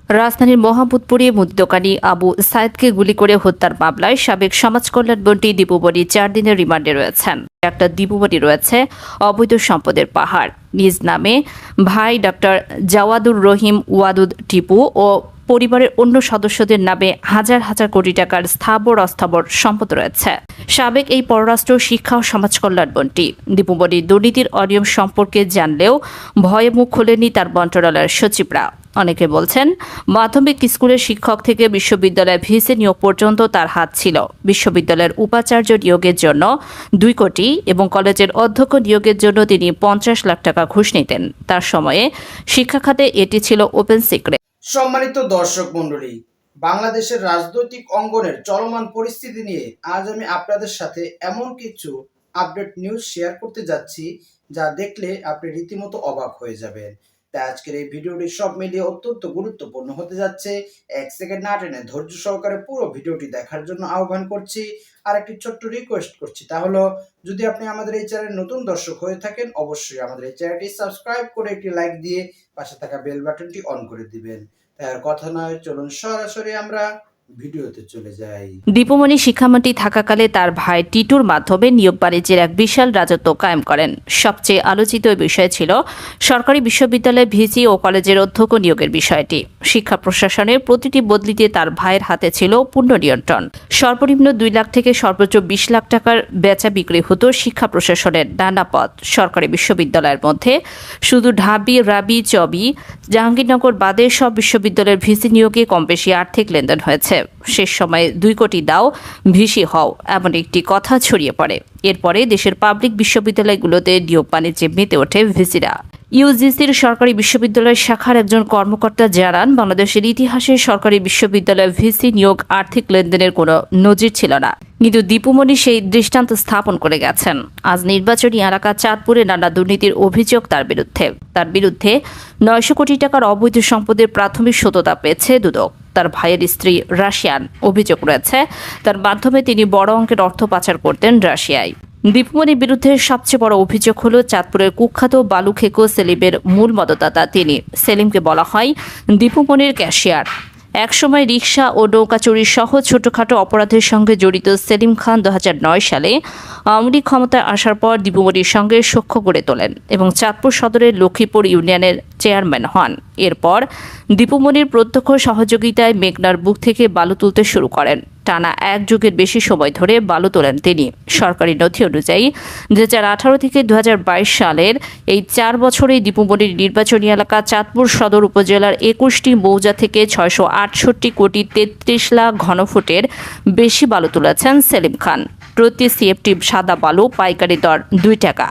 রাজধানীর মোহাম্মদপুরে মুদি দোকানি আবু সাইদকে গুলি করে হত্যার মামলায় সাবেক সমাজ কল্যাণ মন্ত্রী দীপু মনি 4 দিনের রিমান্ডে রয়েছেন। একটা দীপু মনি রয়েছে অবৈধ সম্পদের পাহাড়, নিজ নামে ভাই ডক্টর জাওয়াদুর রহিম ওয়াদুদ টিপু ও পরিবারের অন্য সদস্যদের নামে হাজার হাজার কোটি টাকার স্থাবর অস্থাবর সম্পদ রয়েছে। সাবেক এই পররাষ্ট্র শিক্ষা ও সমাজ কল্যাণ মন্ত্রী দীপু মনি দুর্নীতির অনিয়ম সম্পর্কে জানলেও ভয়ে মুখ খোলেনি তার মন্ত্রণালয়ের সচিবরা। অনেকে বলছেন, মাধ্যমিক স্কুলের শিক্ষক থেকে বিশ্ববিদ্যালয়ে ভিসি নিয়োগ পর্যন্ত তার হাত ছিল। বিশ্ববিদ্যালয়ের উপাচার্য নিয়োগের জন্য 2 কোটি এবং কলেজের অধ্যক্ষ নিয়োগের জন্য তিনি 50 লাখ টাকা ঘুষ নিতেন। তার সময়ে শিক্ষা খাতে এটি ছিল ওপেন সিক্রেট। সম্মানিত দর্শক মণ্ডলী, বাংলাদেশের রাজনৈতিক অঙ্গনের চলমান পরিস্থিতি নিয়ে আজ আমি আপনাদের সাথে এমন কিছু আপডেট নিউজ শেয়ার করতে যাচ্ছি যা দেখলে আপনি রীতিমতো অবাক হয়ে যাবেন। তাই আজকের এই ভিডিওটি সব মিলিয়ে অত্যন্ত গুরুত্বপূর্ণ হতে যাচ্ছে। 1 সেকেন্ড না টেনে ধৈর্য সহকারে পুরো ভিডিওটি দেখার জন্য আহ্বান করছি। আর একটি ছোট্ট রিকোয়েস্ট করছি, তা হলো যদি আপনি আমাদের এই চ্যানেল নতুন দর্শক হয়ে থাকেন, অবশ্যই আমাদের এই চ্যানেলটি সাবস্ক্রাইব করে একটি লাইক দিয়ে পাশে থাকা বেল বাটনটি অন করে দিবেন। তাই আর কথা নয়, চলুন সরাসরি আমরা ভিডিওতে চলে যাই। দীপু মনি শিক্ষামন্ত্রী থাকাকালে তার ভাই টিটুর মাধ্যমে নিয়োগ বাণিজ্যের এক বিশাল রাজত্ব কায়েম করেন। সবচেয়ে আলোচিত বিষয় ছিল সরকারি বিশ্ববিদ্যালয়ে ভিসি ও কলেজের অধ্যক্ষ নিয়োগের বিষয়টি। শিক্ষা প্রশাসনের প্রতিটি বদলিতে তার ভাইয়ের হাতে ছিল পূর্ণ নিয়ন্ত্রণ। সর্বনিম্ন 2 লাখ থেকে সর্বোচ্চ 20 লাখ টাকার বেচা বিক্রি হতো শিক্ষা প্রশাসনের নানা পদ। সরকারি বিশ্ববিদ্যালয়ের মধ্যে শুধু ঢাবি, রাবি, চবি, জাহাঙ্গীরনগর বাদে সব বিশ্ববিদ্যালয়ের ভিসি নিয়োগে কম বেশি আর্থিক লেনদেন হয়েছে। শেষ সময়ে 2 কোটি দাও, ভিসি হও, এমন একটি কথা ছড়িয়ে পড়ে। এরপরে দেশের পাবলিক বিশ্ববিদ্যালয়গুলোতে নিয়োগ বাণিজ্যে মেতে ওঠে ভিসিরা। ইউজিসির সরকারি বিশ্ববিদ্যালয় শাখার একজন কর্মকর্তা জানান, বাংলাদেশের ইতিহাসে সরকারি বিশ্ববিদ্যালয়ে ভিসি নিয়োগ আর্থিক লেনদেনের কোনো নজির ছিল না। কিন্তু দীপু মনি সেই দৃষ্টান্ত স্থাপন করে গেছেন। আজ নির্বাচনী এলাকা চাঁদপুরে নানা দুর্নীতির অভিযোগ তার বিরুদ্ধে 900 কোটি টাকার অবৈধ সম্পদের প্রাথমিক সত্যতা পেয়েছে দুদক। তার ভাইয়ের স্ত্রী রাশিয়ান, অভিযোগ রয়েছে তার মাধ্যমে তিনি বড় অঙ্কের অর্থ পাচার করতেন রাশিয়ায়। দীপু মনির বিরুদ্ধে সবচেয়ে বড় অভিযোগ হল চাঁদপুরের কুখ্যাত বালুখেকো সেলিমের মূল মদতদাতা তিনি। সেলিমকে বলা হয় দীপু মনির ক্যাশিয়ার। একসময় রিকশা ও নৌকা চুরি সহ ছোটখাটো অপরাধের সঙ্গে জড়িত সেলিম খান 2009 সালে আওয়ামী লীগ ক্ষমতায় আসার পর দীপু মনির সঙ্গে সখ্য গড়ে তোলেন এবং চাঁদপুর সদরের লক্ষ্মীপুর ইউনিয়নের চেয়ারম্যান হন। এরপর দীপু মনির প্রত্যক্ষ সহযোগিতায় মেঘনার বুক থেকে বালু তুলতে শুরু করেন। টানা 1 যুগের বেশি সময় ধরে বালু তোলেন তিনি। সরকারি নথি অনুযায়ী 2018 থেকে 2022 সালের এই 4 বছরে দীপু মনির নির্বাচনী এলাকা চাঁদপুর সদর উপজেলার 21টি মৌজা থেকে 668 কোটি 33 লাখ ঘনফুটের বেশি বালু তুলেছেন সেলিম খান। প্রতি সিএফটি সাদা বালু পাইকারি দর 2 টাকা।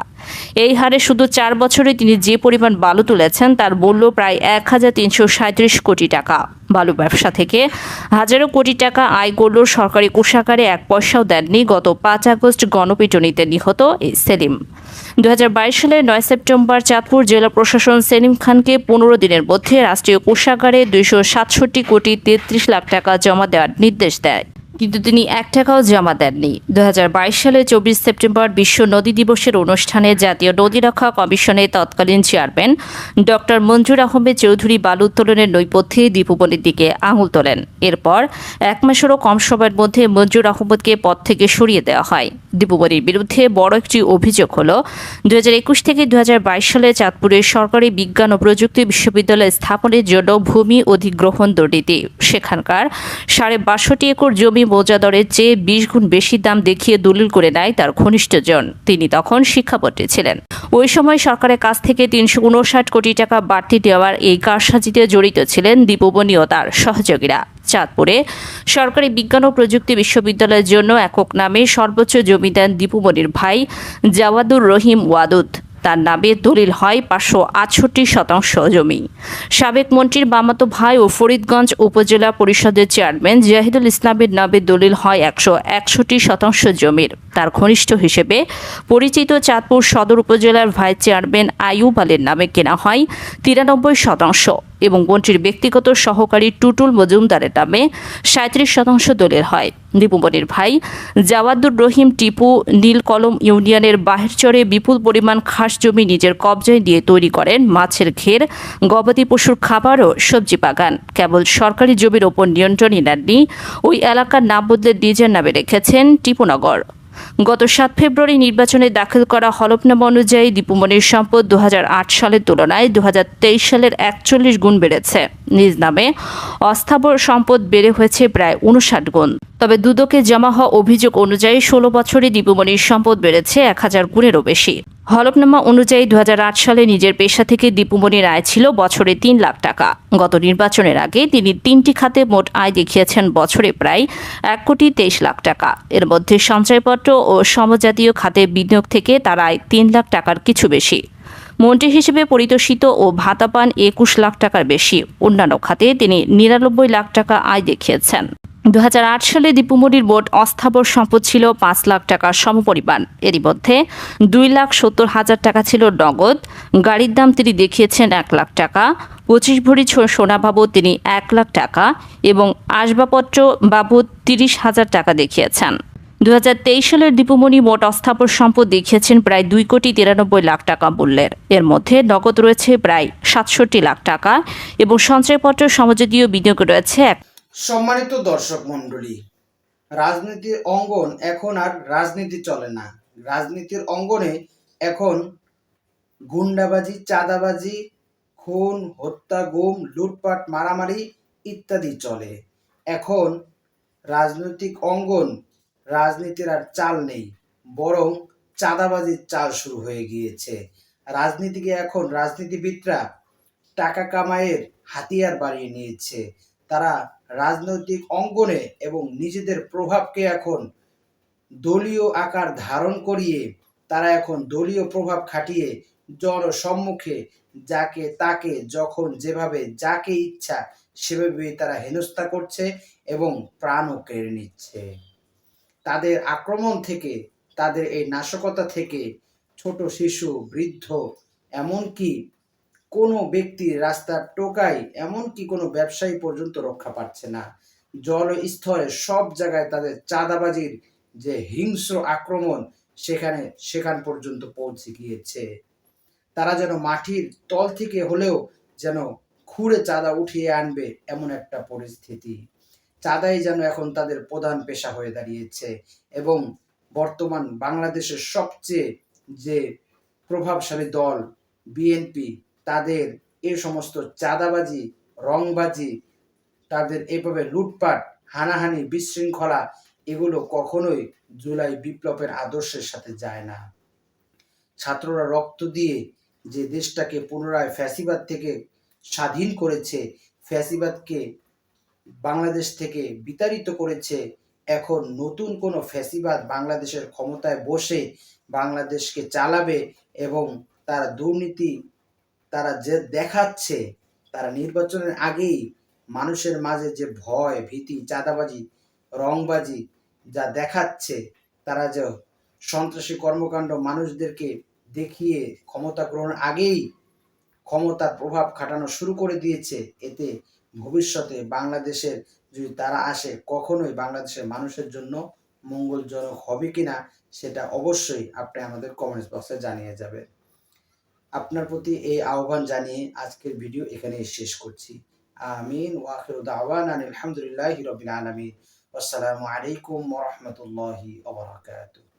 এই হারে শুধু 4 বছরে তিনি যে পরিমাণ বালু তুলেছেন তার মূল্য প্রায় 1337 কোটি টাকা। বালু ব্যবসা থেকে হাজারো কোটি টাকা আয় করলেও সরকারি কোষাগারে 1 পয়সাও দেননি। গত 5 আগস্ট গণপিটুনিতে নিহত এই সেলিম। 2022 সালের 9 সেপ্টেম্বর চাঁদপুর জেলা প্রশাসন সেলিম খানকে 15 দিনের মধ্যে রাষ্ট্রীয় কোষাগারে 267 কোটি 33 লাখ টাকা জমা দেওয়ার নির্দেশ দেয়, কিন্তু তিনি 1 টাকাও জমা দেননি। 2022 সালে 24 সেপ্টেম্বর বিশ্ব নদী দিবসের অনুষ্ঠানে জাতীয় নদী রক্ষা কমিশনের তৎকালীন চেয়ারম্যান ডক্টর মঞ্জুর আহমেদ চৌধুরী বালু উত্তোলনের নৈপথ্যে দীপু মনির দিকে আঙুল তোলেন। এরপর 1 মাসেরও কম সময়ের মধ্যে মঞ্জুর আহমেদকে পদ থেকে সরিয়ে দেওয়া হয়। দীপু মনির বিরুদ্ধে বড় একটি অভিযোগ হল 2021 থেকে 2022 সালে চাঁদপুরের সরকারি বিজ্ঞান ও প্রযুক্তি বিশ্ববিদ্যালয় স্থাপনের জন্য ভূমি অধিগ্রহণ দুর্নীতি। সেখানকার 62.5 একর জমি মৌজাদরের চেয়ে 20 গুণ বেশি দাম দেখিয়ে দলিল করে নেয় তার ঘনিষ্ঠজন। তিনি তখন শিক্ষামন্ত্রী ছিলেন। ওই সময় সরকারের কাছ থেকে 359 কোটি টাকা বাড়তি দেওয়ার এই কারসাজিতে জড়িত ছিলেন দীপু মনি ও তার সহযোগীরা। চাঁদপুরে সরকারি বিজ্ঞান ও প্রযুক্তি বিশ্ববিদ্যালয়ের জন্য একক নামে সর্বোচ্চ জমি দেন দীপু মনির ভাই জাওয়াদুর রহিম ওয়াদুদ। তার নামে দলিল হয় 568% জমি। সাবেক মন্ত্রীর মামাতো ভাই ও ফরিদগঞ্জ উপজেলা পরিষদের চেয়ারম্যান জাহিদুল ইসলামের নামে দলিল হয় 161% জমির। তার ঘনিষ্ঠ হিসেবে পরিচিত চাঁদপুর সদর উপজেলার ভাইস চেয়ারম্যান আইয়ুব আলীর নামে কেনা হয় 93%। এবং মন্ত্রীর ব্যক্তিগত সহকারী টুটুল মজুমদারের নামে 37% দলিল হয়। দীপুমণির ভাই জাওয়াদুর রহিম টিপু নীলকলম ইউনিয়নের বাহিরচরে বিপুল পরিমাণ খাস জমি নিজের কবজায় দিয়ে তৈরি করেন মাছের ঘের, গবাদি পশুর খাবার ও সবজি বাগান। কেবল সরকারি জমির ওপর নিয়ন্ত্রণই নেননি, ওই এলাকার নাম বদলে নিজের নামে রেখেছেন টিপুনগর। গত 7 ফেব্রুয়ারি নির্বাচনে দাখিল করা হলফনামা অনুযায়ী দীপুমণির সম্পদ 2008 সালের তুলনায় 2023 সালের 41 গুণ বেড়েছে। নিজ নামে অস্থাবর সম্পদ বেড়ে হয়েছে প্রায় 59 গুণ। তবে দুদকে জমা হওয়া অভিযোগ অনুযায়ী 16 বছরে দীপুমণির সম্পদ বেড়েছে 1000 গুণেরও বেশি। হলফনামা অনুযায়ী 2008 সালে নিজের পেশা থেকে দীপুমণির আয় ছিল বছরে 3 লাখ টাকা। গত নির্বাচনের আগে তিনি 3টি খাতে মোট আয় দেখিয়েছেন বছরে প্রায় 1,23,00,000 টাকা। এর মধ্যে সঞ্চয়পত্র ও সমজাতীয় খাতে বিনিয়োগ থেকে তার আয় 3 লাখ টাকার কিছু বেশি। মন্ত্রী হিসেবে পরিতোষিত ও ভাতা পান 21 লাখ টাকার বেশি। অন্যান্য খাতে তিনি 99 লাখ টাকা আয় দেখিয়েছেন। 2008 সালে দীপুমণির মোট অস্থাবর সম্পদ ছিল 5 লাখ টাকার সমপরিমাণ। এরই মধ্যে 2,70,000 টাকা ছিল নগদ, গাড়ির দাম তিনি দেখিয়েছেন 1 লাখ টাকা, 25 ভরি সোনা বাবদ তিনি 1 লাখ টাকা এবং আসবাবপত্র বাবদ 30,000 টাকা দেখিয়েছেন। 2023 সালের দীপুমণি মোট অস্থাবর সম্পদ দেখিয়েছেন প্রায় 2,93,00,000 টাকা মূল্যের। এর মধ্যে নগদ রয়েছে প্রায় 67 লাখ টাকা এবং সঞ্চয়পত্র সমজাতীয় বিনিয়োগ রয়েছে। সম্মানিত দর্শক মণ্ডলী, রাজনীতির অঙ্গন এখন আর রাজনীতি চলে না। রাজনীতির অঙ্গনে এখন গুন্ডাবাজি, চাঁদাবাজি, খুন, হত্যা, গুম, লুটপাট, মারামারি ইত্যাদি চলে। এখন রাজনৈতিক অঙ্গন রাজনীতির আর চাল নেই, বরং চাঁদাবাজির চাল শুরু হয়ে গিয়েছে। রাজনীতিকে এখন রাজনীতিবিদরা টাকা কামাইয়ের হাতিয়ার বানিয়ে নিয়েছে। তারা রাজনৈতিক অঙ্গনে এবং নিজেদের প্রভাবকে এখন দলীয় আকার ধারণ করিয়ে তারা এখন দলীয় প্রভাব খাটিয়ে জনসম্মুখে যাকে তাকে যখন যেভাবে যাকে ইচ্ছা সেভাবে তারা হেনস্থা করছে এবং প্রাণও কেড়ে নিচ্ছে। তাদের আক্রমণ থেকে, তাদের এই নাশকতা থেকে ছোট শিশু, বৃদ্ধ, এমনকি কোনো ব্যক্তি, রাস্তার টোকাই, এমনকি কোনো ব্যবসায়ী পর্যন্ত রক্ষা পাচ্ছে না। জলস্থলে সব জায়গায় তাদের চাঁদাবাজির যে হিংস্র আক্রমণ সেখান পর্যন্ত পৌঁছে গিয়েছে। তারা যেন মাটির তল থেকে হলেও যেন খুঁড়ে চাঁদা উঠিয়ে আনবে এমন একটা পরিস্থিতি। চাঁদাই যেন এখন তাদের প্রধান পেশা হয়ে দাঁড়িয়েছে এবং বর্তমান বাংলাদেশের সবচেয়ে যে প্রভাবশালী দল বিএনপি, তাদের এই সমস্ত চাঁদাবাজি, রংবাজি, তাদের এভাবে লুটপাট, হানাহানি, বিশৃঙ্খলা এগুলো কখনোই জুলাই বিপ্লবের আদর্শের সাথে যায় না। ছাত্ররা রক্ত দিয়ে যে দেশটাকে পুনরায় ফ্যাসিবাদ থেকে স্বাধীন করেছে, ফ্যাসিবাদকে বাংলাদেশ থেকে বিতাড়িত করেছে, এখন নতুন কোনো ফ্যাসিবাদ বাংলাদেশের ক্ষমতায় বসে বাংলাদেশকে চালাবে এবং তার দুর্নীতি তারা যে দেখাচ্ছে, তারা নির্বাচনের আগেই মানুষের মাঝে যে ভয়, ভীতি, চাঁদাবাজি, রংবাজি যা দেখাচ্ছে, তারা যে সন্ত্রাসী কর্মকাণ্ড মানুষদেরকে দেখিয়ে ক্ষমতা গ্রহণের আগেই ক্ষমতার প্রভাব খাটানো শুরু করে দিয়েছে, এতে ভবিষ্যতে বাংলাদেশের যদি তারা আসে কখনোই বাংলাদেশের মানুষের জন্য মঙ্গলজনক হবে কিনা সেটা অবশ্যই আপনি আমাদের কমেন্টস বক্সে জানিয়ে যাবেন। আপনার প্রতি এই আহ্বান জানিয়ে আজকের ভিডিও এখানেই শেষ করছি। আমিন ওয়া আখিরু দাওয়ানা আলহামদুলিল্লাহি রাব্বিল আলামিন। আসসালামু আলাইকুম ওয়া রাহমাতুল্লাহি ওয়া বারাকাতুহু।